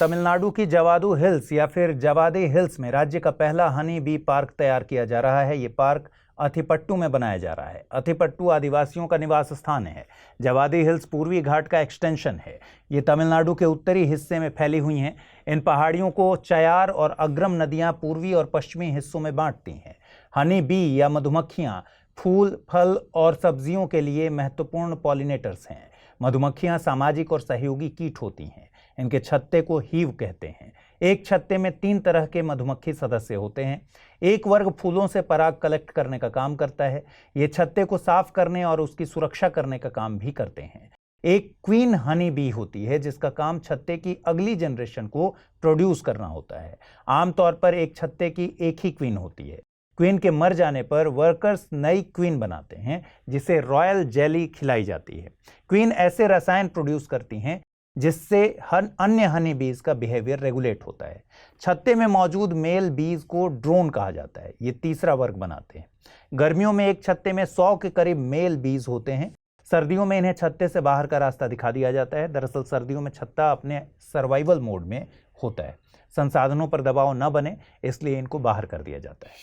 तमिलनाडु की जवादू हिल्स या फिर जवादी हिल्स में राज्य का पहला हनी बी पार्क तैयार किया जा रहा है। ये पार्क अथिपट्टू में बनाया जा रहा है। अथिपट्टू आदिवासियों का निवास स्थान है। जवादी हिल्स पूर्वी घाट का एक्सटेंशन है। ये तमिलनाडु के उत्तरी हिस्से में फैली हुई हैं। इन पहाड़ियों को चयार और अग्रम नदियां पूर्वी और पश्चिमी हिस्सों में बांटती हैं। हनी बी या मधुमक्खियां फूल, फल और सब्जियों के लिए महत्वपूर्ण पॉलिनेटर्स हैं। मधुमक्खियां सामाजिक और सहयोगी कीट होती हैं। इनके छत्ते को हीव कहते हैं। एक छत्ते में 3 तरह के मधुमक्खी सदस्य होते हैं। एक वर्ग फूलों से पराग कलेक्ट करने का काम करता है। ये छत्ते को साफ करने और उसकी सुरक्षा करने का काम भी करते हैं। एक क्वीन हनी बी होती है जिसका काम छत्ते की अगली जनरेशन को प्रोड्यूस करना होता है। आमतौर पर एक छत्ते की एक ही क्वीन होती है। क्वीन के मर जाने पर वर्कर्स नई क्वीन बनाते हैं जिसे रॉयल जेली खिलाई जाती है। क्वीन ऐसे रसायन प्रोड्यूस करती हैं जिससे अन्य हनी बीज का बिहेवियर रेगुलेट होता है। छत्ते में मौजूद मेल बीज को ड्रोन कहा जाता है। ये तीसरा वर्ग बनाते हैं। गर्मियों में एक छत्ते में 100 के करीब मेल बीज होते हैं। सर्दियों में इन्हें छत्ते से बाहर का रास्ता दिखा दिया जाता है। दरअसल सर्दियों में छत्ता अपने सर्वाइवल मोड में होता है। संसाधनों पर दबाव न बने इसलिए इनको बाहर कर दिया जाता है।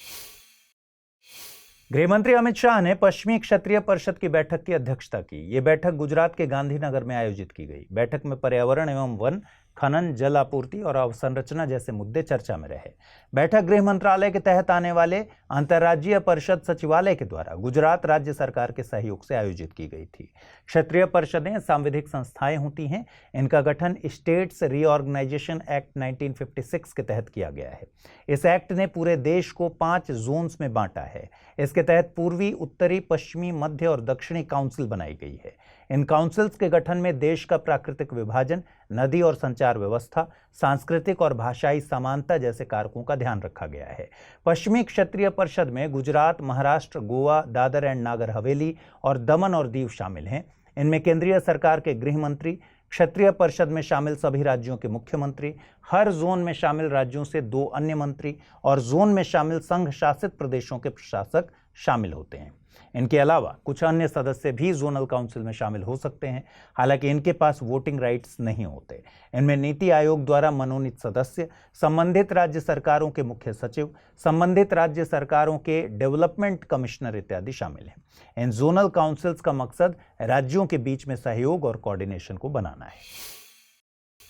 गृहमंत्री अमित शाह ने पश्चिमी क्षत्रिय परिषद की बैठक की अध्यक्षता की। ये बैठक गुजरात के गांधीनगर में आयोजित की गई। बैठक में पर्यावरण एवं वन, खनन, जल आपूर्ति और अवसंरचना जैसे मुद्दे चर्चा में रहे। बैठक गृह मंत्रालय के तहत आने वाले अंतर्राज्यीय परिषद सचिवालय के द्वारा गुजरात राज्य सरकार के सहयोग से आयोजित की गई थी। क्षत्रिय परिषदें सांविधिक संस्थाएं होती हैं। इनका गठन स्टेट्स रीऑर्गेनाइजेशन एक्ट 1956 के तहत किया गया है। इस एक्ट ने पूरे देश को 5 जोन्स में बांटा है। इसके तहत पूर्वी, उत्तरी, पश्चिमी, मध्य और दक्षिणी काउंसिल बनाई गई है। इन काउंसिल्स के गठन में देश का प्राकृतिक विभाजन, नदी और संचार व्यवस्था, सांस्कृतिक और भाषाई समानता जैसे कारकों का ध्यान रखा गया है। पश्चिमी क्षत्रिय परिषद में गुजरात, महाराष्ट्र, गोवा, दादर एंड नागर हवेली और दमन और दीव शामिल हैं। इनमें केंद्रीय सरकार के गृह मंत्री, क्षत्रिय परिषद में शामिल सभी राज्यों के मुख्यमंत्री, हर जोन में शामिल राज्यों से 2 अन्य मंत्री और जोन में शामिल संघ शासित प्रदेशों के प्रशासक शामिल होते हैं। इनके अलावा कुछ अन्य सदस्य भी जोनल काउंसिल में शामिल हो सकते हैं। हालांकि इनके पास वोटिंग राइट्स नहीं होते। इनमें नीति आयोग द्वारा मनोनीत सदस्य, संबंधित राज्य सरकारों के मुख्य सचिव, संबंधित राज्य सरकारों के डेवलपमेंट कमिश्नर इत्यादि शामिल हैं। इन जोनल काउंसिल्स का मकसद राज्यों के बीच में सहयोग और कोऑर्डिनेशन को बनाना है।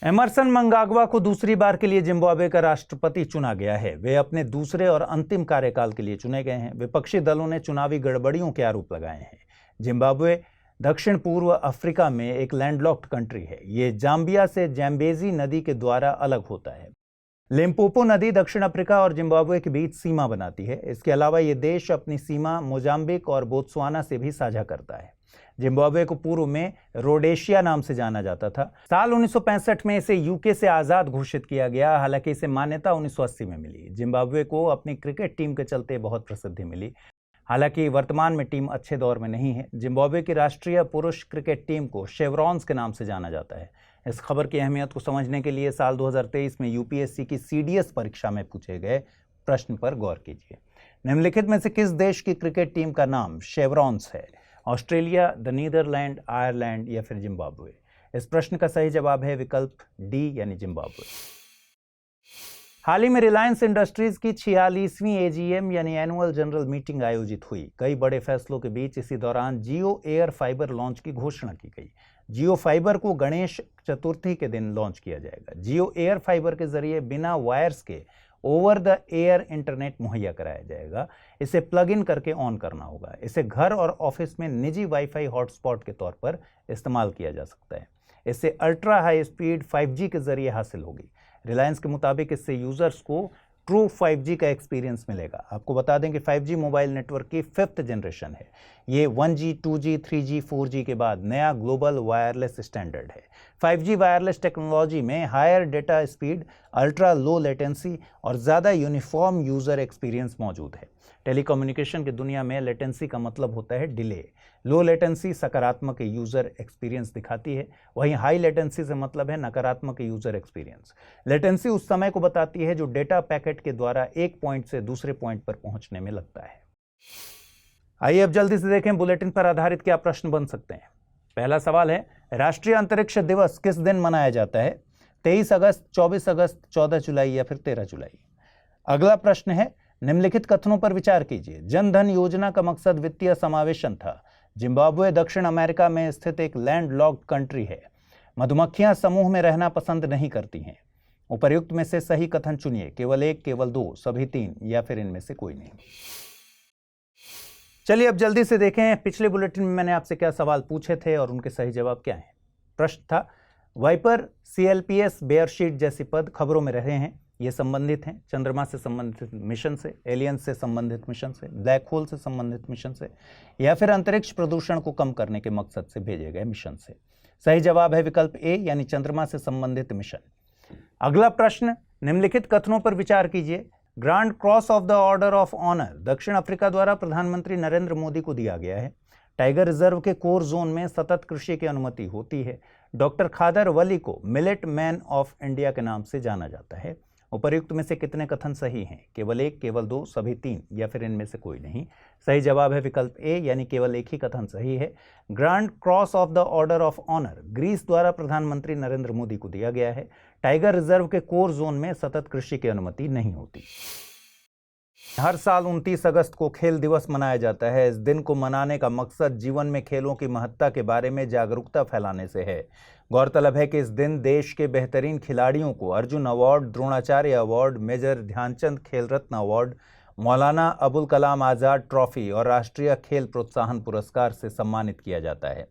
एमरसन मंगाग्वा को दूसरी बार के लिए जिम्बाब्वे का राष्ट्रपति चुना गया है। वे अपने दूसरे और अंतिम कार्यकाल के लिए चुने गए हैं। विपक्षी दलों ने चुनावी गड़बड़ियों के आरोप लगाए हैं। जिम्बाब्वे दक्षिण पूर्व अफ्रीका में एक लैंडलॉक्ड कंट्री है। ये जाम्बिया से जैम्बेजी नदी के द्वारा अलग होता है। लिम्पोपो नदी दक्षिण अफ्रीका और जिम्बाब्वे के बीच सीमा बनाती है। इसके अलावा ये देश अपनी सीमा मोजाम्बिक और बोत्सवाना से भी साझा करता है। जिम्बाब्वे को पूर्व में रोडेशिया नाम से जाना जाता था। साल 1965 में इसे यूके से आज़ाद घोषित किया गया। हालांकि इसे मान्यता 1980 में मिली। जिम्बाब्वे को अपनी क्रिकेट टीम के चलते बहुत प्रसिद्धि मिली। हालांकि वर्तमान में टीम अच्छे दौर में नहीं है। जिम्बाब्वे की राष्ट्रीय पुरुष क्रिकेट टीम को शेवरॉन्स के नाम से जाना जाता है। इस खबर की अहमियत को समझने के लिए साल 2023 में यूपीएससी की सीडीएस परीक्षा में पूछे गए प्रश्न पर गौर कीजिए। निम्नलिखित में से किस देश की क्रिकेट टीम का नाम शेवरॉन्स है? ऑस्ट्रेलिया, द नीदरलैंड, आयरलैंड या फिर जिम्बाब्वे? इस प्रश्न का सही जवाब है विकल्प डी यानी जिम्बाब्वे। हाल ही में रिलायंस इंडस्ट्रीज की 46वीं एजीएम यानी एनुअल जनरल मीटिंग आयोजित हुई। कई बड़े फैसलों के बीच इसी दौरान जियो एयर फाइबर लॉन्च की घोषणा की गई। जियो फाइबर को गणेश चतुर्थी के दिन लॉन्च किया जाएगा। जियो एयर फाइबर के जरिए बिना वायर्स के ओवर द एयर इंटरनेट मुहैया कराया जाएगा। इसे प्लग इन करके ऑन करना होगा। इसे घर और ऑफिस में निजी वाईफाई हॉटस्पॉट के तौर पर इस्तेमाल किया जा सकता है। इसे अल्ट्रा हाई स्पीड 5G के जरिए हासिल होगी। रिलायंस के मुताबिक इससे यूजर्स को ट्रू 5G का एक्सपीरियंस मिलेगा। आपको बता दें कि 5G मोबाइल नेटवर्क की 5th जनरेशन है। ये 1G, 2G, 3G, 4G के बाद नया ग्लोबल वायरलेस स्टैंडर्ड है। 5G वायरलेस टेक्नोलॉजी में higher data speed, ultra low latency और ज़्यादा यूनिफॉर्म यूज़र एक्सपीरियंस मौजूद है। टेलीकम्युनिकेशन की दुनिया में लेटेंसी का मतलब होता है डिले। लो लेटेंसी सकारात्मक यूजर एक्सपीरियंस दिखाती है, वहीं हाई लेटेंसी से मतलब है नकारात्मक यूजर एक्सपीरियंस। लेटेंसी उस समय को बताती है जो डेटा पैकेट के द्वारा एक पॉइंट से दूसरे पॉइंट पर पहुंचने में लगता है। आइए अब जल्दी से देखें बुलेटिन पर आधारित क्या प्रश्न बन सकते हैं। पहला सवाल है, राष्ट्रीय अंतरिक्ष दिवस किस दिन मनाया जाता है? 23 अगस्त, 24 अगस्त, 14 जुलाई या फिर 13 जुलाई। अगला प्रश्न है, निम्नलिखित कथनों पर विचार कीजिए। जन धन योजना का मकसद वित्तीय समावेशन था। जिम्बाब्वे दक्षिण अमेरिका में स्थित एक लैंडलॉक्ड कंट्री है। मधुमक्खियां समूह में रहना पसंद नहीं करती हैं। उपर्युक्त में से सही कथन चुनिए, केवल एक, केवल दो, सभी तीन या फिर इनमें से कोई नहीं। चलिए अब जल्दी से देखें पिछले बुलेटिन में मैंने आपसे क्या सवाल पूछे थे और उनके सही जवाब क्या हैं। प्रश्न था, वाइपर, CLPS, बेयरशीट जैसी पद खबरों में रहे हैं। ये संबंधित हैं चंद्रमा से संबंधित मिशन से, एलियंस से संबंधित मिशन से, ब्लैक होल से संबंधित मिशन से या फिर अंतरिक्ष प्रदूषण को कम करने के मकसद से भेजे गए मिशन से। सही जवाब है विकल्प ए यानी चंद्रमा से संबंधित मिशन। अगला प्रश्न, निम्नलिखित कथनों पर विचार कीजिए। Grand cross of the order of honour दक्षिण अफ्रीका द्वारा प्रधानमंत्री नरेंद्र मोदी को दिया गया है। टाइगर रिजर्व के कोर जोन में सतत कृषि की अनुमति होती है। डॉक्टर खादर वली को मिलेट मैन ऑफ इंडिया के नाम से जाना जाता है। उपर्युक्त में से कितने कथन सही हैं? केवल एक, केवल दो, सभी तीन या फिर इनमें से कोई नहीं। सही जवाब है विकल्प ए यानी केवल एक ही कथन सही है। Grand cross of the order of honour Greece द्वारा प्रधानमंत्री नरेंद्र मोदी को दिया गया है। टाइगर रिजर्व के कोर जोन में सतत कृषि की अनुमति नहीं होती। हर साल 29 अगस्त को खेल दिवस मनाया जाता है। इस दिन को मनाने का मकसद जीवन में खेलों की महत्ता के बारे में जागरूकता फैलाने से है। गौरतलब है कि इस दिन देश के बेहतरीन खिलाड़ियों को Arjun award, Dronacharya award, major Dhyan Chand Khel Ratna award, Maulana Abul Kalam Azad trophy और राष्ट्रीय खेल प्रोत्साहन पुरस्कार से सम्मानित किया जाता है।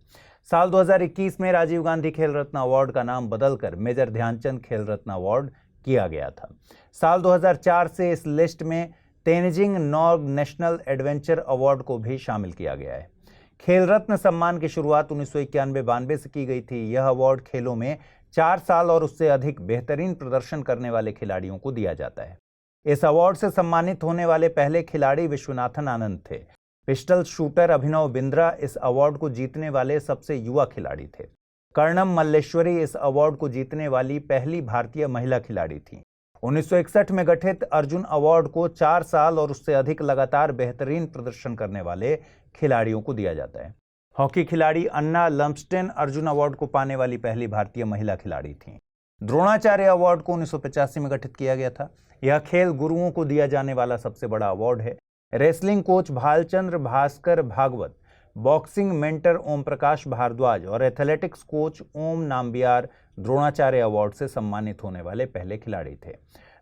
साल 2021 में राजीव गांधी खेल रत्न अवार्ड का नाम बदलकर मेजर ध्यानचंद खेल रत्न अवार्ड किया गया था। साल 2004 से इस लिस्ट में Tenzing Norgay national adventure award को भी शामिल किया गया है। खेल रत्न सम्मान की शुरुआत 1991-92 से की गई थी। यह अवार्ड खेलों में 4 साल और उससे अधिक बेहतरीन प्रदर्शन करने वाले खिलाड़ियों को दिया जाता है। इस अवार्ड से सम्मानित होने वाले पहले खिलाड़ी विश्वनाथन आनंद थे। पिस्टल शूटर अभिनव बिंद्रा इस अवार्ड को जीतने वाले सबसे युवा खिलाड़ी थे। कर्णम मल्लेश्वरी इस अवार्ड को जीतने वाली पहली भारतीय महिला खिलाड़ी थी। 1961 में गठित अर्जुन अवार्ड को 4 साल और उससे अधिक लगातार बेहतरीन प्रदर्शन करने वाले खिलाड़ियों को दिया जाता है। हॉकी खिलाड़ी अन्ना लम्स्टेन अर्जुन अवार्ड को पाने वाली पहली भारतीय महिला खिलाड़ी थीं। द्रोणाचार्य अवार्ड को 1985 में गठित किया गया था। यह खेल गुरुओं को दिया जाने वाला सबसे बड़ा अवार्ड है। Wrestling coach Bhalchandra Bhaskar Bhagwat, boxing mentor Om Prakash Bharadwaj और athletics coach Om Nambiar Dronacharya award से सम्मानित होने वाले पहले खिलाड़ी थे।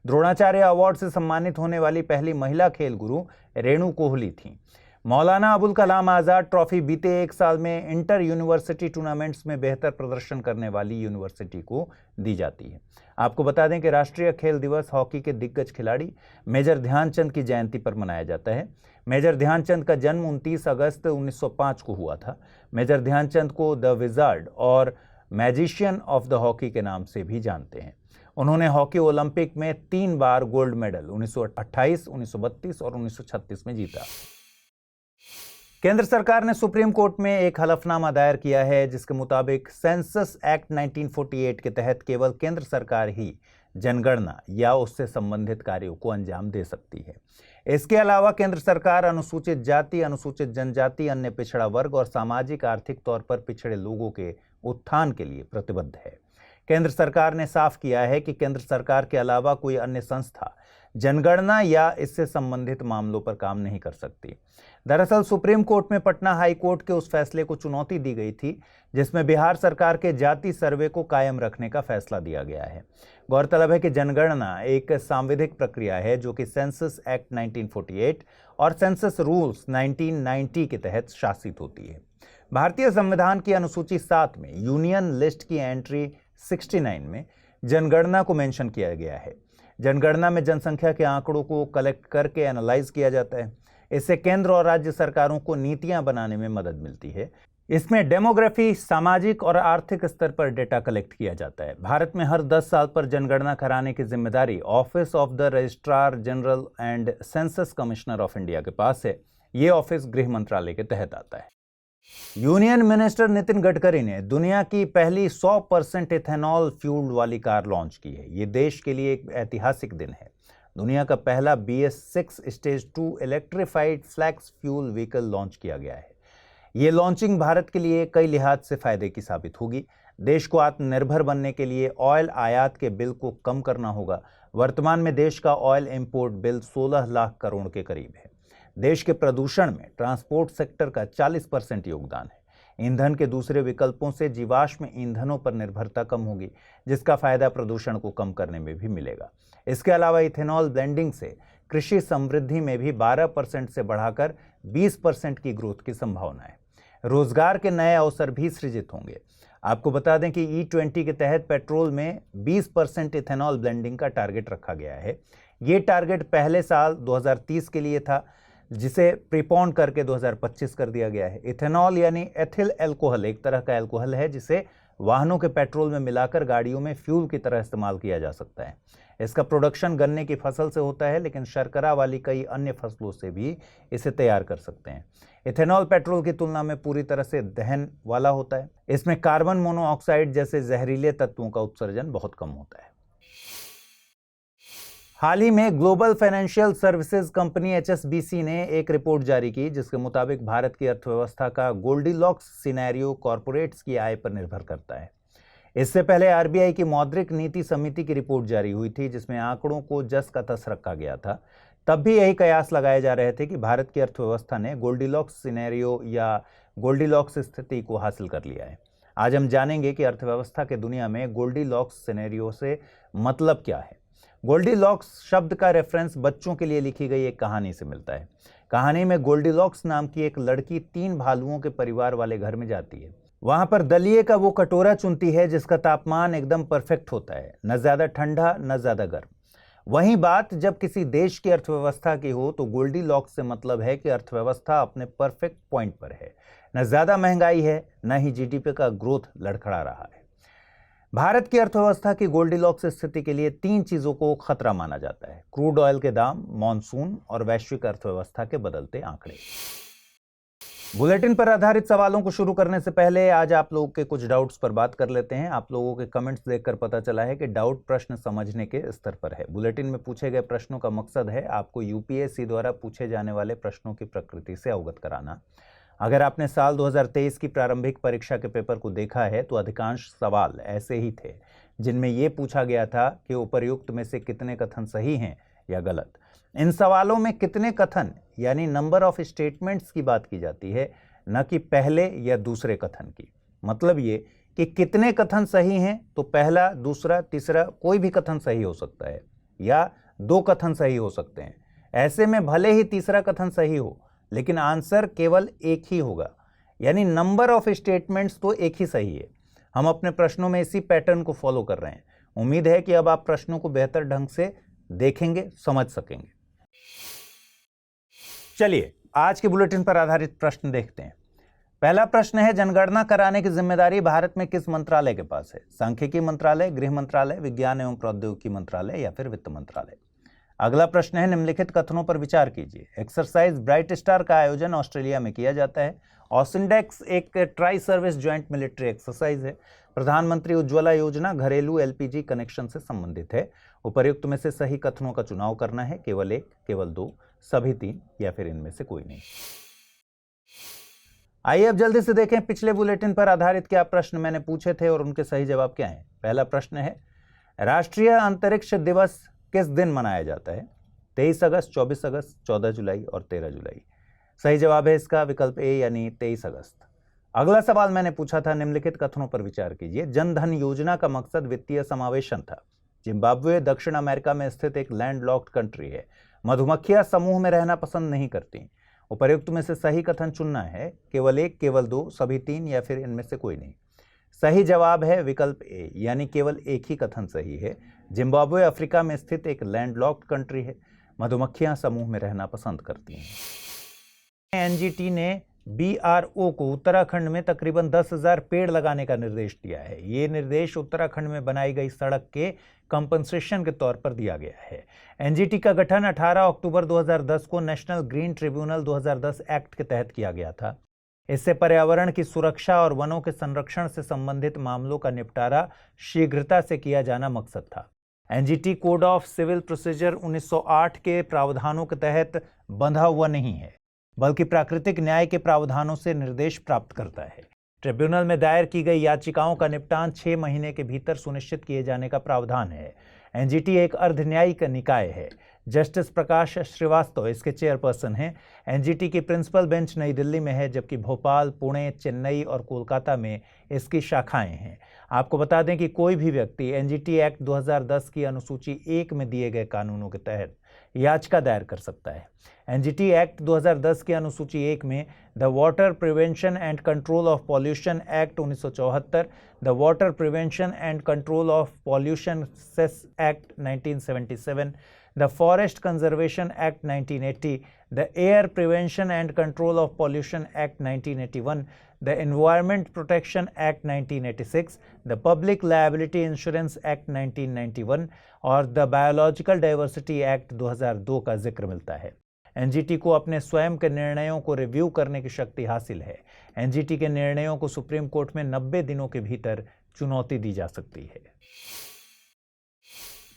द्रोणाचार्य अवार्ड से सम्मानित होने वाली पहली महिला खेल गुरु रेणु कोहली थीं। मौलाना अबुल कलाम आज़ाद ट्रॉफी बीते एक साल में इंटर यूनिवर्सिटी टूर्नामेंट्स में बेहतर प्रदर्शन करने वाली यूनिवर्सिटी को दी जाती है। आपको बता दें कि राष्ट्रीय खेल दिवस हॉकी के दिग्गज खिलाड़ी मेजर ध्यानचंद की जयंती पर मनाया जाता है। मेजर ध्यानचंद का जन्म 29 अगस्त 1905 को हुआ था। मेजर ध्यानचंद को द विजार्ड और मैजिशियन ऑफ द हॉकी के नाम से भी जानते हैं। उन्होंने हॉकी ओलंपिक में 3 बार गोल्ड मेडल 1928, 1932 और 1936 में जीता। केंद्र सरकार ने सुप्रीम कोर्ट में एक हलफनामा दायर किया है जिसके मुताबिक सेंसस एक्ट 1948 के तहत केवल केंद्र सरकार ही जनगणना या उससे संबंधित कार्यों को अंजाम दे सकती है। इसके अलावा केंद्र सरकार अनुसूचित जाति, अनुसूचित जनजाति, अन्य पिछड़ा वर्ग और सामाजिक आर्थिक तौर पर पिछड़े लोगों के उत्थान के लिए प्रतिबद्ध है। केंद्र सरकार ने साफ किया है कि केंद्र सरकार के अलावा कोई अन्य संस्था जनगणना या इससे संबंधित मामलों पर काम नहीं कर सकती। दरअसल सुप्रीम कोर्ट में पटना हाई कोर्ट के उस फैसले को चुनौती दी गई थी जिसमें बिहार सरकार के जाति सर्वे को कायम रखने का फैसला दिया गया है। गौरतलब है कि जनगणना एक सांविधिक प्रक्रिया है जो कि सेंसस एक्ट 1948 और सेंसस रूल्स 1990 के तहत शासित होती है। भारतीय संविधान की अनुसूची 7 में यूनियन लिस्ट की एंट्री 69 में जनगणना को मेंशन किया गया है। जनगणना में जनसंख्या के आंकड़ों को कलेक्ट करके एनालाइज किया जाता है। इससे केंद्र और राज्य सरकारों को नीतियां बनाने में मदद मिलती है। इसमें डेमोग्राफी, सामाजिक और आर्थिक स्तर पर डेटा कलेक्ट किया जाता है। भारत में हर 10 साल पर जनगणना कराने की जिम्मेदारी office of the registrar general and census commissioner of India के पास है। ये ऑफिस गृह मंत्रालय के तहत आता है। यूनियन मिनिस्टर नितिन गडकरी ने दुनिया की पहली 100% इथेनॉल फ्यूल्ड वाली कार लॉन्च की है। ये देश के लिए एक ऐतिहासिक दिन है। दुनिया का पहला BS6 stage 2 electrified flex fuel vehicle launch किया गया है। ये लॉन्चिंग भारत के लिए कई लिहाज से फायदे की साबित होगी। देश को आत्मनिर्भर बनने के लिए ऑयल आयात के बिल को कम करना होगा। वर्तमान में देश का oil import bill 16 lakh crore के करीब है। देश के प्रदूषण में ट्रांसपोर्ट सेक्टर का 40% योगदान है। ईंधन के दूसरे विकल्पों से जीवाश्म ईंधनों पर निर्भरता कम होगी, जिसका फायदा प्रदूषण को कम करने में भी मिलेगा। इसके अलावा इथेनॉल ब्लेंडिंग से कृषि समृद्धि में भी 12% से बढ़ाकर 20% की ग्रोथ की संभावना है। रोजगार के नए अवसर भी सृजित होंगे। आपको बता दें कि E20 के तहत पेट्रोल में 20% इथेनॉल ब्लेंडिंग का टारगेट रखा गया है। ये टारगेट पहले साल 2030 के लिए था, जिसे प्रीपोन करके 2025 कर दिया गया है। इथेनॉल यानी एथिल एल्कोहल एक तरह का एल्कोहल है, जिसे वाहनों के पेट्रोल में मिलाकर गाड़ियों में फ्यूल की तरह इस्तेमाल किया जा सकता है। इसका प्रोडक्शन गन्ने की फसल से होता है, लेकिन शर्करा वाली कई अन्य फसलों से भी इसे तैयार कर सकते हैं। इथेनॉल पेट्रोल की तुलना में पूरी तरह से दहन वाला होता है। इसमें कार्बन मोनोऑक्साइड जैसे जहरीले तत्वों का उत्सर्जन बहुत कम होता है। हाल ही में global financial services company HSBC ने एक रिपोर्ट जारी की, जिसके मुताबिक भारत की अर्थव्यवस्था का गोल्डीलॉक्स सिनेरियो कॉरपोरेट्स की आय पर निर्भर करता है। इससे पहले RBI की मौद्रिक नीति समिति की रिपोर्ट जारी हुई थी, जिसमें आंकड़ों को जस का तस रखा गया था। तब भी यही कयास लगाए जा रहे थे कि भारत की अर्थव्यवस्था ने गोल्डीलॉक्स सिनेरियो या गोल्डीलॉक्स स्थिति को हासिल कर लिया है। आज हम जानेंगे कि अर्थव्यवस्था के दुनिया में गोल्डीलॉक्स सिनेरियो से मतलब क्या है। गोल्डीलॉक्स शब्द का रेफरेंस बच्चों के लिए लिखी गई एक कहानी से मिलता है। कहानी में गोल्डीलॉक्स नाम की एक लड़की 3 भालुओं के परिवार वाले घर में जाती है। वहां पर दलिए का वो कटोरा चुनती है जिसका तापमान एकदम परफेक्ट होता है, न ज्यादा ठंडा न ज्यादा गर्म। वहीं बात जब किसी देश की अर्थव्यवस्था की हो तो गोल्डीलॉक्स से मतलब है कि अर्थव्यवस्था अपने परफेक्ट पॉइंट पर है। न ज्यादा महंगाई है, न ही GDP का ग्रोथ लड़खड़ा रहा है। भारत की अर्थव्यवस्था की गोल्डीलॉक्स स्थिति के लिए 3 चीजों को खतरा माना जाता है: क्रूड ऑयल के दाम, मॉनसून और वैश्विक अर्थव्यवस्था के बदलते आंकड़े। बुलेटिन पर आधारित सवालों को शुरू करने से पहले आज आप लोगों के कुछ डाउट्स पर बात कर लेते हैं। आप लोगों के कमेंट्स देखकर पता चला है कि डाउट प्रश्न समझने के स्तर पर है। बुलेटिन में पूछे गए प्रश्नों का मकसद है आपको UPSC द्वारा पूछे जाने वाले प्रश्नों की प्रकृति से अवगत कराना। अगर आपने साल 2023 की प्रारंभिक परीक्षा के पेपर को देखा है तो अधिकांश सवाल ऐसे ही थे, जिनमें यह पूछा गया था कि उपर्युक्त में से कितने कथन सही हैं या गलत। इन सवालों में कितने कथन यानी नंबर ऑफ स्टेटमेंट्स की बात की जाती है, न कि पहले या दूसरे कथन की। मतलब ये कि कितने कथन सही हैं तो पहला, दूसरा, तीसरा कोई भी कथन सही हो सकता है या 2 कथन सही हो सकते हैं। ऐसे में भले ही तीसरा कथन सही हो, लेकिन आंसर केवल एक ही होगा, यानी नंबर ऑफ स्टेटमेंट्स तो एक ही सही है। हम अपने प्रश्नों में इसी पैटर्न को फॉलो कर रहे हैं। उम्मीद है कि अब आप प्रश्नों को बेहतर ढंग से देखेंगे, समझ सकेंगे। चलिए आज के बुलेटिन पर आधारित प्रश्न देखते हैं। पहला प्रश्न है, जनगणना कराने की जिम्मेदारी भारत में किस मंत्रालय के पास है? सांख्यिकी मंत्रालय, गृह मंत्रालय, विज्ञान एवं प्रौद्योगिकी मंत्रालय या फिर वित्त मंत्रालय? अगला प्रश्न है, निम्नलिखित कथनों पर विचार कीजिए। एक्सरसाइज ब्राइट स्टार का आयोजन ऑस्ट्रेलिया में किया जाता है। ऑसिंडेक्स एक tri service joint military exercise है। प्रधानमंत्री उज्ज्वला योजना घरेलू LPG कनेक्शन से संबंधित है। उपर्युक्त में से सही कथनों का चुनाव करना है, केवल 1, केवल 2, सभी 3 या फिर इनमें से कोई नहीं। आइए अब जल्दी से देखें पिछले बुलेटिन पर आधारित क्या प्रश्न मैंने पूछे थे और उनके सही जवाब क्या हैं। पहला प्रश्न है, राष्ट्रीय अंतरिक्ष दिवस किस दिन मनाया जाता है? 23 अगस्त, 24 अगस्त, 14 जुलाई और 13 जुलाई। सही जवाब है इसका विकल्प ए यानी 23 अगस्त। अगला सवाल मैंने पूछा था, निम्नलिखित कथनों पर विचार कीजिए। जन धन योजना का मकसद वित्तीय समावेशन था। जिम्बाब्वे दक्षिण अमेरिका में स्थित एक लैंडलॉक्ड कंट्री है। मधुमक्खियां समूह में रहना पसंद नहीं करती। उपर्युक्त में से सही कथन चुनना है, केवल 1, केवल 2, सभी 3 या फिर इनमें से कोई नहीं। सही जवाब है विकल्प ए यानी केवल एक ही कथन सही है। जिम्बाब्वे अफ्रीका में स्थित एक लैंडलॉक्ड कंट्री है। मधुमक्खियां समूह में रहना पसंद करती हैं। NGT ने BRO को उत्तराखंड में तकरीबन 10,000 पेड़ लगाने का निर्देश दिया है। ये निर्देश उत्तराखंड में बनाई गई सड़क के कंपनसेशन के तौर पर दिया गया है। एनजीटी का गठन 18 अक्टूबर 2010 को नेशनल ग्रीन ट्रिब्यूनल 2010 एक्ट के तहत किया गया था। इससे पर्यावरण की सुरक्षा और वनों के संरक्षण से संबंधित मामलों का निपटारा शीघ्रता से किया जाना मकसद था। NGT code of civil procedure 1908 के प्रावधानों के तहत बंधा हुआ नहीं है, बल्कि प्राकृतिक न्याय के प्रावधानों से निर्देश प्राप्त करता है। ट्रिब्यूनल में दायर की गई याचिकाओं का निपटान 6 महीने के भीतर सुनिश्चित किए जाने का प्रावधान है। एनजीटी एक अर्धन्यायिक निकाय है। जस्टिस प्रकाश श्रीवास्तव इसके चेयरपर्सन हैं। एनजीटी की प्रिंसिपल बेंच नई दिल्ली में है, जबकि भोपाल, पुणे, चेन्नई और कोलकाता में इसकी शाखाएं हैं। आपको बता दें कि कोई भी व्यक्ति एनजीटी एक्ट 2010 की अनुसूची 1 में दिए गए कानूनों के तहत याचिका दायर कर सकता है। एनजीटी एक्ट 2010 की अनुसूची 1 में the water prevention and control of pollution act 1974, the water prevention and control of pollution cess act 1977, the Forest Conservation Act 1980, the Air Prevention and Control of Pollution Act 1981, the Environment Protection Act 1986, the Public Liability Insurance Act 1991 और the Biological Diversity Act 2002 का जिक्र मिलता है। NGT को अपने स्वयं के निर्णयों को रिव्यू करने की शक्ति हासिल है। एनजीटी के निर्णयों को सुप्रीम कोर्ट में 90 दिनों के भीतर चुनौती दी जा सकती है।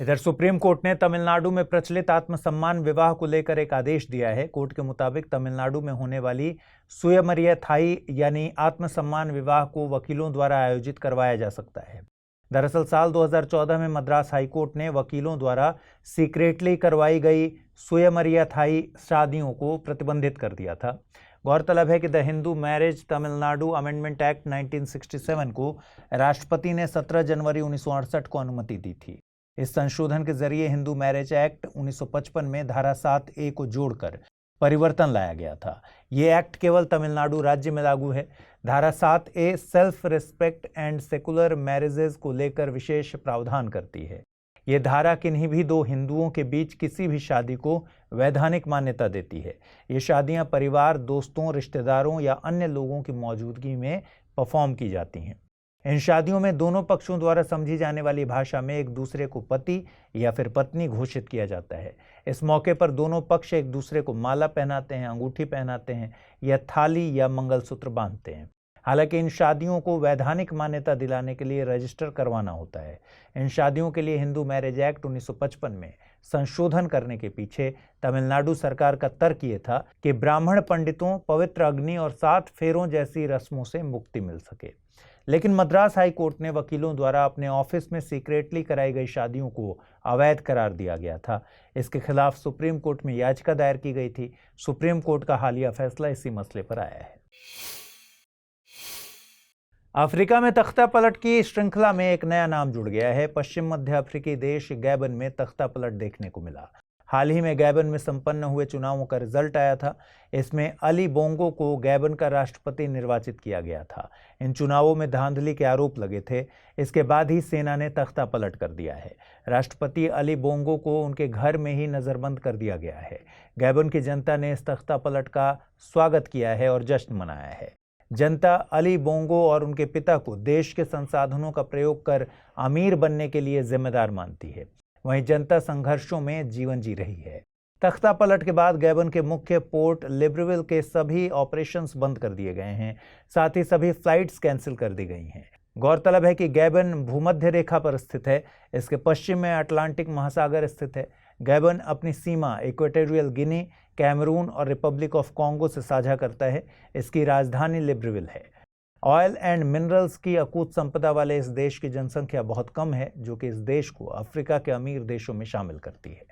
इधर सुप्रीम कोर्ट ने तमिलनाडु में प्रचलित आत्मसम्मान विवाह को लेकर एक आदेश दिया है। कोर्ट के मुताबिक तमिलनाडु में होने वाली सुयमरियथाई यानी आत्मसम्मान विवाह को वकीलों द्वारा आयोजित करवाया जा सकता है। दरअसल साल 2014 में मद्रास हाईकोर्ट ने वकीलों द्वारा सीक्रेटली करवाई गई सुयमरियथाई शादियों को प्रतिबंधित कर दिया था। गौरतलब है कि the Hindu marriage Tamil Nadu amendment act 1967 को राष्ट्रपति ने 17 जनवरी 1968 को अनुमति दी थी। इस संशोधन के जरिए हिंदू मैरिज एक्ट 1955 में धारा 7A को जोड़कर परिवर्तन लाया गया था। ये एक्ट केवल तमिलनाडु राज्य में लागू है। धारा 7A self respect and secular marriages को लेकर विशेष प्रावधान करती है। ये धारा किन्हीं भी दो हिंदुओं के बीच किसी भी शादी को वैधानिक मान्यता देती है। ये शादियां परिवार, दोस्तों, रिश्तेदारों या अन्य लोगों की मौजूदगी में परफॉर्म की जाती हैं। इन शादियों में दोनों पक्षों द्वारा समझी जाने वाली भाषा में एक दूसरे को पति या फिर पत्नी घोषित किया जाता है। इस मौके पर दोनों पक्ष एक दूसरे को माला पहनाते हैं, अंगूठी पहनाते हैं या थाली या मंगलसूत्र बांधते हैं। हालांकि इन शादियों को वैधानिक मान्यता दिलाने के लिए रजिस्टर करवाना होता है। इन शादियों के लिए हिंदू मैरिज एक्ट 1955 में संशोधन करने के पीछे तमिलनाडु सरकार का तर्क ये था कि ब्राह्मण पंडितों, पवित्र अग्नि और 7 फेरों जैसी रस्मों से मुक्ति मिल सके। लेकिन मद्रास हाई कोर्ट ने वकीलों द्वारा अपने ऑफिस में सीक्रेटली कराई गई शादियों को अवैध करार दिया गया था। इसके खिलाफ सुप्रीम कोर्ट में याचिका दायर की गई थी। सुप्रीम कोर्ट का हालिया फैसला इसी मसले पर आया है। अफ्रीका में तख्ता पलट की श्रृंखला में एक नया नाम जुड़ गया है। पश्चिम मध्य अफ्रीकी देश गैबन में तख्ता पलट देखने को मिला। हाल ही में गैबन में संपन्न हुए चुनावों का रिजल्ट आया था। इसमें अली बोंगो को गैबन का राष्ट्रपति निर्वाचित किया गया था। इन चुनावों में धांधली के आरोप लगे थे। इसके बाद ही सेना ने तख्ता पलट कर दिया है। राष्ट्रपति अली बोंगो को उनके घर में ही नजरबंद कर दिया गया है। गैबन की जनता ने इस तख्ता पलट का स्वागत किया है और जश्न मनाया है। जनता अली बोंगो और उनके पिता को देश के संसाधनों का प्रयोग कर अमीर बनने के लिए जिम्मेदार मानती है। वहीं जनता संघर्षों में जीवन जी रही है। तख्ता पलट के बाद गैबन के मुख्य पोर्ट लिब्रेविल के सभी ऑपरेशंस बंद कर दिए गए हैं। साथ ही सभी फ्लाइट्स कैंसिल कर दी गई हैं। गौरतलब है कि गैबन भूमध्य रेखा पर स्थित है। इसके पश्चिम में अटलांटिक महासागर स्थित है। गैबन अपनी सीमा इक्वेटोरियल गिनी, कैमरून और रिपब्लिक ऑफ कॉन्गो से साझा करता है। इसकी राजधानी लिब्रेविल है। ऑयल एंड मिनरल्स की अकूत संपदा वाले इस देश की जनसंख्या बहुत कम है, जो कि इस देश को अफ्रीका के अमीर देशों में शामिल करती है।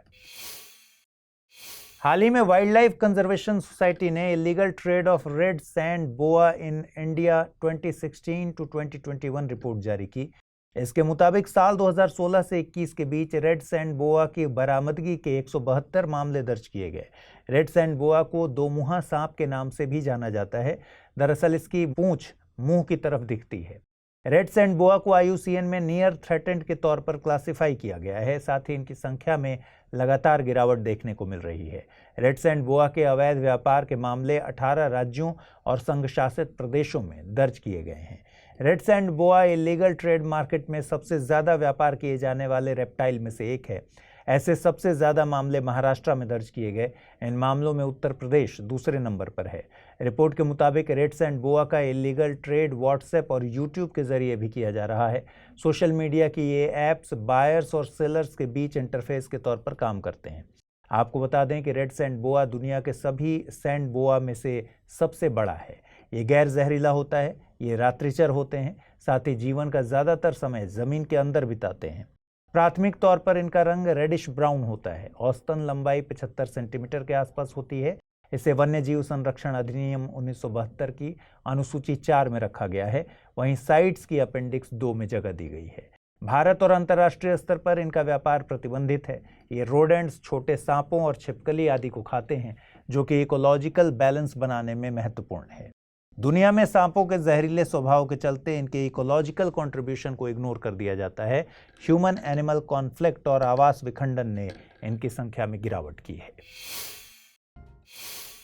हाल ही में वाइल्ड लाइफ कंजर्वेशन सोसाइटी ने illegal trade of red sand boa in India 2016 to 2021 report जारी की। इसके मुताबिक साल 2016 से 21 के बीच रेड सैंड बोआ की बरामदगी के 172 मामले दर्ज किए गए। रेड सैंड बोआ को दोमुहा सांप के नाम से भी जाना जाता है। दरअसल इसकी पूंछ मुंह की तरफ दिखती है। रेड सैंड बोआ को IUCN में नियर थ्रेटेंड के तौर पर क्लासिफाई किया गया है। साथ ही इनकी संख्या में लगातार गिरावट देखने को मिल रही है। रेड सैंड बोआ के अवैध व्यापार के मामले 18 राज्यों और संघ शासित प्रदेशों में दर्ज किए गए हैं। रेड सैंड बोआ इलीगल ट्रेड मार्केट में सबसे ज़्यादा व्यापार किए जाने वाले रेप्टाइल में से एक है। ऐसे सबसे ज़्यादा मामले महाराष्ट्र में दर्ज किए गए। इन मामलों में उत्तर प्रदेश दूसरे नंबर पर है। रिपोर्ट के मुताबिक रेड सैंड बोआ का इलीगल ट्रेड व्हाट्सएप और यूट्यूब के जरिए भी किया जा रहा है। सोशल मीडिया की ये ऐप्स बायर्स और सेलर्स के बीच इंटरफेस के तौर पर काम करते हैं। आपको बता दें कि रेड सैंड बोआ दुनिया के सभी सैंड बोआ में से सबसे बड़ा है। ये गैर जहरीला होता है, ये रात्रिचर होते हैं, साथ ही जीवन का ज़्यादातर समय ज़मीन के अंदर बिताते हैं। प्राथमिक तौर पर इनका रंग रेडिश ब्राउन होता है। औसतन लंबाई 75 सेंटीमीटर के आसपास होती है। इसे वन्य जीव संरक्षण अधिनियम 1972 की अनुसूची 4 में रखा गया है। वहीं साइट्स की अपेंडिक्स 2 में जगह दी गई है। भारत और अंतर्राष्ट्रीय स्तर पर इनका व्यापार प्रतिबंधित है। ये रोडेंट्स, छोटे सांपों और छिपकली आदि को खाते हैं, जो कि इकोलॉजिकल बैलेंस बनाने में महत्वपूर्ण है। दुनिया में सांपों के जहरीले स्वभाव के चलते इनके इकोलॉजिकल कंट्रीब्यूशन को इग्नोर कर दिया जाता है। ह्यूमन एनिमल कॉन्फ्लिक्ट और आवास विखंडन ने इनकी संख्या में गिरावट की है।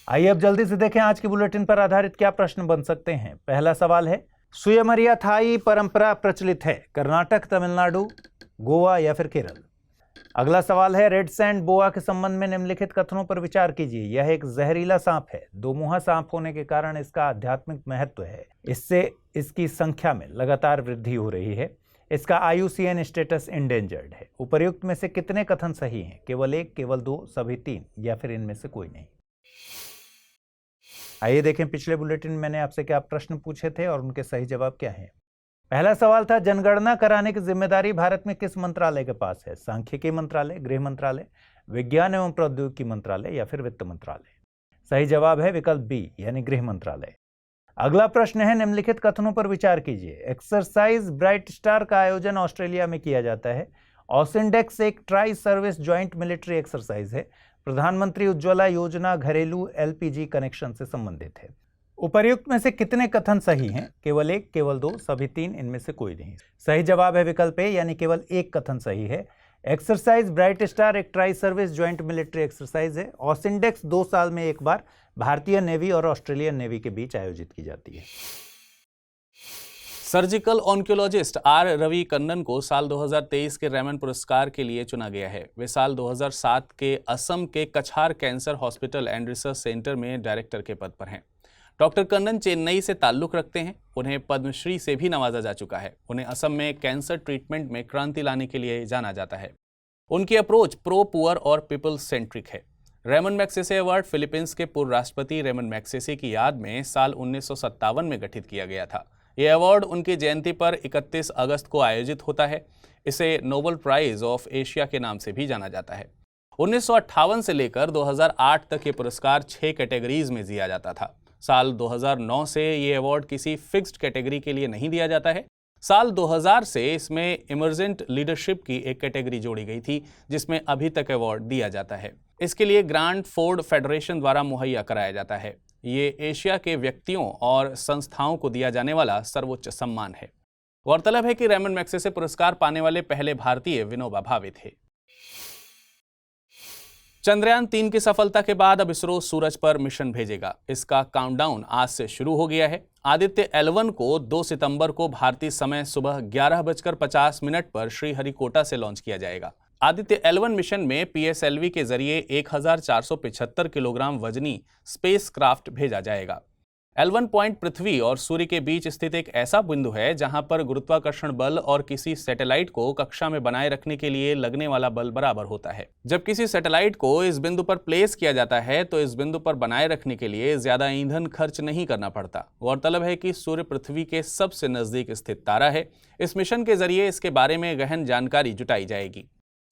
आइए अब जल्दी से देखें आज के बुलेटिन पर आधारित क्या प्रश्न बन सकते हैं। पहला सवाल है, सुयमरिया थाई परंपरा प्रचलित है कर्नाटक, तमिलनाडु, गोवा या फिर केरल। अगला सवाल है, रेड सैंड बोआ के संबंध में निम्नलिखित कथनों पर विचार कीजिए। यह एक जहरीला सांप है। दोमुहा सांप होने के कारण इसका आध्यात्मिक महत्व है। इससे इसकी संख्या में लगातार वृद्धि हो रही है। इसका IUCN स्टेटस इंडेंजर्ड है। उपर्युक्त में से कितने कथन सही हैं? केवल 1, केवल 2, सभी 3 या फिर इनमें से कोई नहीं। आइए देखें पिछले बुलेटिन में मैंने आपसे क्या प्रश्न पूछे थे और उनके सही जवाब क्या हैं। पहला सवाल था, जनगणना कराने की जिम्मेदारी भारत में किस मंत्रालय के पास है? सांख्यिकी मंत्रालय, गृह मंत्रालय, विज्ञान एवं प्रौद्योगिकी मंत्रालय या फिर वित्त मंत्रालय। सही जवाब है विकल्प बी यानी गृह मंत्रालय। अगला प्रश्न है, निम्नलिखित कथनों पर विचार कीजिए। एक्सरसाइज ब्राइट स्टार का आयोजन ऑस्ट्रेलिया में किया जाता है। ऑसिंडेक्स एक tri service joint military exercise है। प्रधानमंत्री उज्ज्वला योजना घरेलू LPG कनेक्शन से संबंधित है। उपर्युक्त में से कितने कथन सही हैं? केवल 1, केवल 2, सभी 3, इनमें से कोई नहीं। सही जवाब है विकल्प ए यानी केवल 1 कथन सही है। एक्सरसाइज ब्राइट स्टार एक tri service joint military exercise है। ऑसिंडेक्स 2 साल में एक बार भारतीय नेवी और ऑस्ट्रेलियन नेवी के बीच आयोजित की जाती है। Surgical oncologist R. Ravi Kannan को साल 2023 के रेमन पुरस्कार के लिए चुना गया है। वे साल 2007 के असम के कछार cancer hospital and research centre में डायरेक्टर के पद पर हैं। डॉक्टर कन्नन चेन्नई से ताल्लुक़ रखते हैं। उन्हें पद्मश्री से भी नवाजा जा चुका है। उन्हें असम में कैंसर ट्रीटमेंट में क्रांति लाने के लिए जाना जाता है। उनकी अप्रोच प्रो पुअर और पीपल सेंट्रिक है। रेमन मैग्सेसे अवार्ड फिलीपींस के पूर्व राष्ट्रपति रेमन मैग्सेसे की याद में साल 1957 में गठित किया गया था। यह अवार्ड उनकी जयंती पर 31 अगस्त को आयोजित होता है। इसे नोबेल प्राइज ऑफ एशिया के नाम से भी जाना जाता है। 1958 से लेकर 2008 तक ये पुरस्कार 6 कैटेगरीज में दिया जाता था। साल 2009 से ये अवार्ड किसी फिक्स्ड कैटेगरी के लिए नहीं दिया जाता है। साल 2000 से इसमें इमर्जेंट लीडरशिप की एक कैटेगरी जोड़ी गई थी, जिसमें अभी तक अवार्ड दिया जाता है। इसके लिए ग्रांड फोर्ड फेडरेशन द्वारा मुहैया कराया जाता है। ये एशिया के व्यक्तियों और संस्थाओं को दिया जाने वाला सर्वोच्च सम्मान है। गौरतलब है कि रेमन मैग्सेसे पुरस्कार पाने वाले पहले भारतीय विनोबा भावे थे। चंद्रयान 3 की सफलता के बाद अब इसरो सूरज पर मिशन भेजेगा। इसका काउंटडाउन आज से शुरू हो गया है। आदित्य L1 को 2 सितंबर को भारतीय समय सुबह 11:50 पर श्रीहरिकोटा से लॉन्च किया जाएगा। आदित्य L1 मिशन में PSLV के जरिए 1475 किलोग्राम वजनी स्पेसक्राफ्ट भेजा जाएगा। L1 पॉइंट पृथ्वी और सूर्य के बीच स्थित एक ऐसा बिंदु है जहां पर गुरुत्वाकर्षण बल और किसी सैटेलाइट को कक्षा में बनाए रखने के लिए लगने वाला बल बराबर होता है। जब किसी सैटेलाइट को इस बिंदु पर प्लेस किया जाता है तो इस बिंदु पर बनाए रखने के लिए ज्यादा ईंधन खर्च नहीं करना पड़ता। गौरतलब है कि सूर्य पृथ्वी के सबसे नजदीक स्थित तारा है। इस मिशन के जरिए इसके बारे में गहन जानकारी जुटाई जाएगी।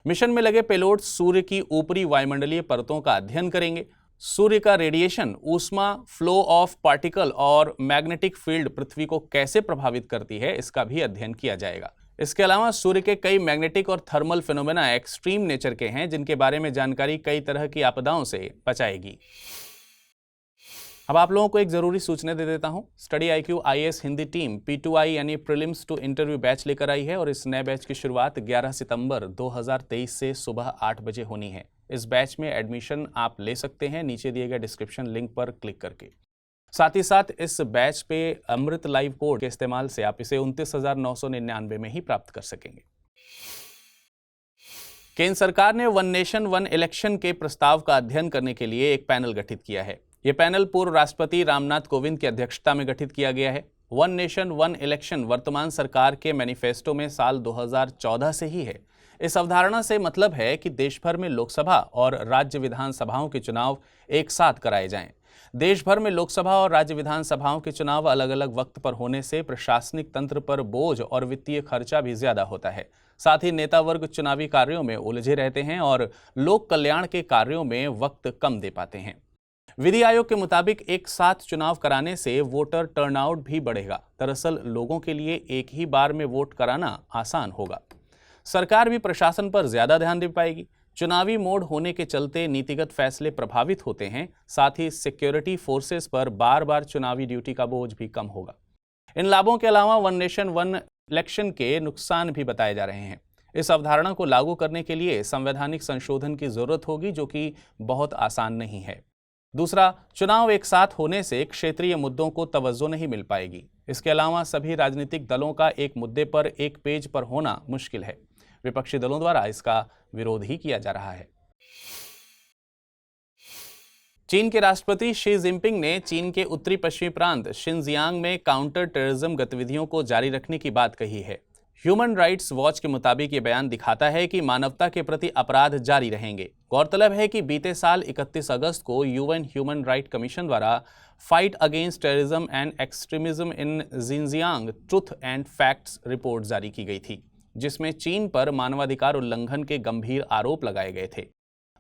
मिशन में लगे पेलोड सूर्य की ऊपरी वायुमंडलीय परतों का अध्ययन करेंगे। सूर्य का रेडिएशन, ऊष्मा, फ्लो ऑफ पार्टिकल और मैग्नेटिक फील्ड पृथ्वी को कैसे प्रभावित करती है, इसका भी अध्ययन किया जाएगा। इसके अलावा सूर्य के कई मैग्नेटिक और थर्मल फिनोमेना एक्सट्रीम नेचर के हैं, जिनके बारे में जानकारी कई तरह की आपदाओं से बचाएगी। अब आप लोगों को एक जरूरी सूचना दे देता हूं। Study IQ IAS Hindi team P2I यानी प्रीलिम्स टू इंटरव्यू बैच लेकर आई है और इस नए बैच की शुरुआत 11 सितंबर 2023 से सुबह 8 बजे होनी है। इस बैच में एडमिशन आप ले सकते हैं नीचे दिए गए डिस्क्रिप्शन लिंक पर क्लिक करके। साथ ही साथ इस बैच पे अमृत लाइव कोड के इस्तेमाल से आप इसे 29,999 में ही प्राप्त कर सकेंगे। केंद्र सरकार ने वन नेशन वन इलेक्शन के प्रस्ताव का अध्ययन करने के लिए एक पैनल गठित किया है। यह पैनल पूर्व राष्ट्रपति रामनाथ कोविंद की अध्यक्षता में गठित किया गया है। वन नेशन वन इलेक्शन वर्तमान सरकार के मैनिफेस्टो में साल 2014 से ही है। इस अवधारणा से मतलब है कि देश भर में लोकसभा और राज्य विधानसभाओं के चुनाव एक साथ कराए जाएं। देश भर में लोकसभा और राज्य विधानसभाओं के चुनाव अलग अलग वक्त पर होने से प्रशासनिक तंत्र पर बोझ और वित्तीय खर्चा भी ज्यादा होता है। साथ ही नेता वर्ग चुनावी कार्यों में उलझे रहते हैं और लोक कल्याण के कार्यों में वक्त कम दे पाते हैं। विधि आयोग के मुताबिक एक साथ चुनाव कराने से वोटर टर्नआउट भी बढ़ेगा। दरअसल लोगों के लिए एक ही बार में वोट कराना आसान होगा। सरकार भी प्रशासन पर ज्यादा ध्यान दे पाएगी। चुनावी मोड होने के चलते नीतिगत फैसले प्रभावित होते हैं। साथ ही सिक्योरिटी फोर्सेस पर बार बार चुनावी ड्यूटी का बोझ भी कम होगा। इन लाभों के अलावा वन नेशन वन इलेक्शन के नुकसान भी बताए जा रहे हैं। इस अवधारणा को लागू करने के लिए संवैधानिक संशोधन की जरूरत होगी, जो कि बहुत आसान नहीं है। दूसरा, चुनाव एक साथ होने से क्षेत्रीय मुद्दों को तवज्जो नहीं मिल पाएगी। इसके अलावा सभी राजनीतिक दलों का एक मुद्दे पर एक पेज पर होना मुश्किल है। विपक्षी दलों द्वारा इसका विरोध ही किया जा रहा है। चीन के राष्ट्रपति शी जिनपिंग ने चीन के उत्तरी पश्चिमी प्रांत शिनजियांग में काउंटर टेररिज्म गतिविधियों को जारी रखने की बात कही है। ह्यूमन राइट्स वॉच के मुताबिक ये बयान दिखाता है कि मानवता के प्रति अपराध जारी रहेंगे। गौरतलब है कि बीते साल 31 अगस्त को UN ह्यूमन राइट कमीशन द्वारा fight against terrorism and extremism in Jinjiang truth and facts report जारी की गई थी, जिसमें चीन पर मानवाधिकार उल्लंघन के गंभीर आरोप लगाए गए थे।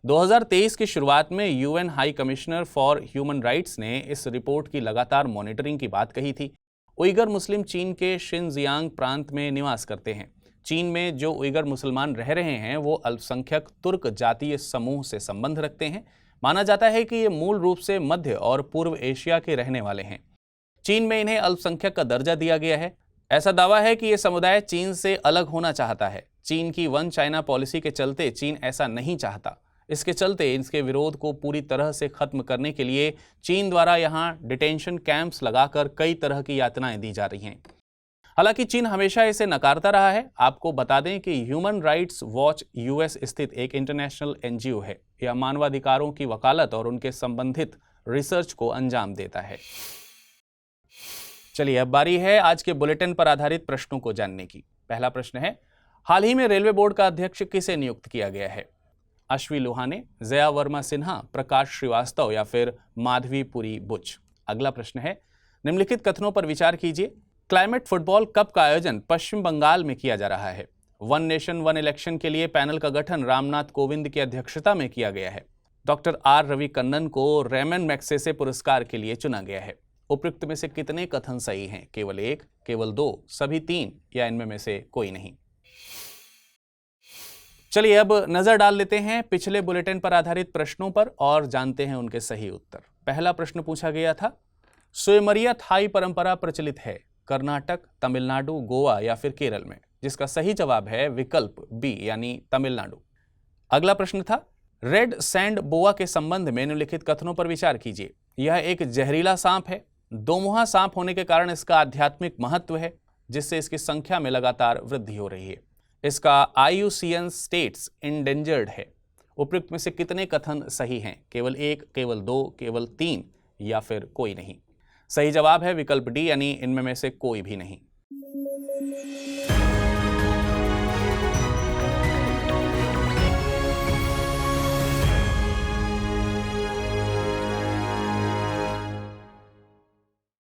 2023 की शुरुआत में UN high commissioner for human rights ने इस रिपोर्ट की लगातार मॉनिटरिंग की बात कही थी। उइगर मुस्लिम चीन के शिनजियांग प्रांत में निवास करते हैं। चीन में जो उइगर मुसलमान रह रहे हैं वो अल्पसंख्यक तुर्क जातीय समूह से संबंध रखते हैं। माना जाता है कि ये मूल रूप से मध्य और पूर्व एशिया के रहने वाले हैं। चीन में इन्हें अल्पसंख्यक का दर्जा दिया गया है। ऐसा दावा है कि ये समुदाय चीन से अलग होना चाहता है। चीन की वन चाइना पॉलिसी के चलते चीन ऐसा नहीं चाहता। इसके चलते इसके विरोध को पूरी तरह से खत्म करने के लिए चीन द्वारा यहाँ डिटेंशन कैंप्स लगाकर कई तरह की यातनाएं दी जा रही हैं। हालांकि चीन हमेशा इसे नकारता रहा है। आपको बता दें कि ह्यूमन राइट्स वॉच US स्थित एक इंटरनेशनल NGO है। यह मानवाधिकारों की वकालत और उनके संबंधित रिसर्च को अंजाम देता है। चलिए, अब बारी है आज के बुलेटिन पर आधारित प्रश्नों को जानने की। पहला प्रश्न है, हाल ही में रेलवे बोर्ड का अध्यक्ष किसे नियुक्त किया गया है? अश्वी लोहाने, जया वर्मा सिन्हा, प्रकाश श्रीवास्तव या फिर माधवी पुरी बुच? अगला प्रश्न है, निम्नलिखित कथनों पर विचार कीजिए। क्लाइमेट फुटबॉल कप का आयोजन पश्चिम बंगाल में किया जा रहा है। वन नेशन वन इलेक्शन के लिए पैनल का गठन रामनाथ कोविंद की अध्यक्षता में किया गया है। डॉक्टर R रवि कन्नन को रेमन मैग्सेसे पुरस्कार के लिए चुना गया है। उपयुक्त में से कितने कथन सही हैं? केवल 1, केवल 2, सभी 3 या इनमें में से कोई नहीं? चलिए, अब नजर डाल लेते हैं पिछले बुलेटिन पर आधारित प्रश्नों पर और जानते हैं उनके सही उत्तर। पहला प्रश्न पूछा गया था, सुयमरिया थाई परंपरा प्रचलित है कर्नाटक, तमिलनाडु, गोवा या फिर केरल में? जिसका सही जवाब है विकल्प B यानी तमिलनाडु। अगला प्रश्न था, रेड सैंड बोआ के संबंध में निम्नलिखित कथनों पर विचार कीजिए। यह एक जहरीला सांप है। दोमुहा सांप होने के कारण इसका आध्यात्मिक महत्व है, जिससे इसकी संख्या में लगातार वृद्धि हो रही है। इसका IUCN स्टेट्स इंडेंजर्ड है। उपयुक्त में से कितने कथन सही हैं? केवल 1, केवल 2, केवल 3 या फिर कोई नहीं? सही जवाब है विकल्प D यानी इनमें में से कोई भी नहीं।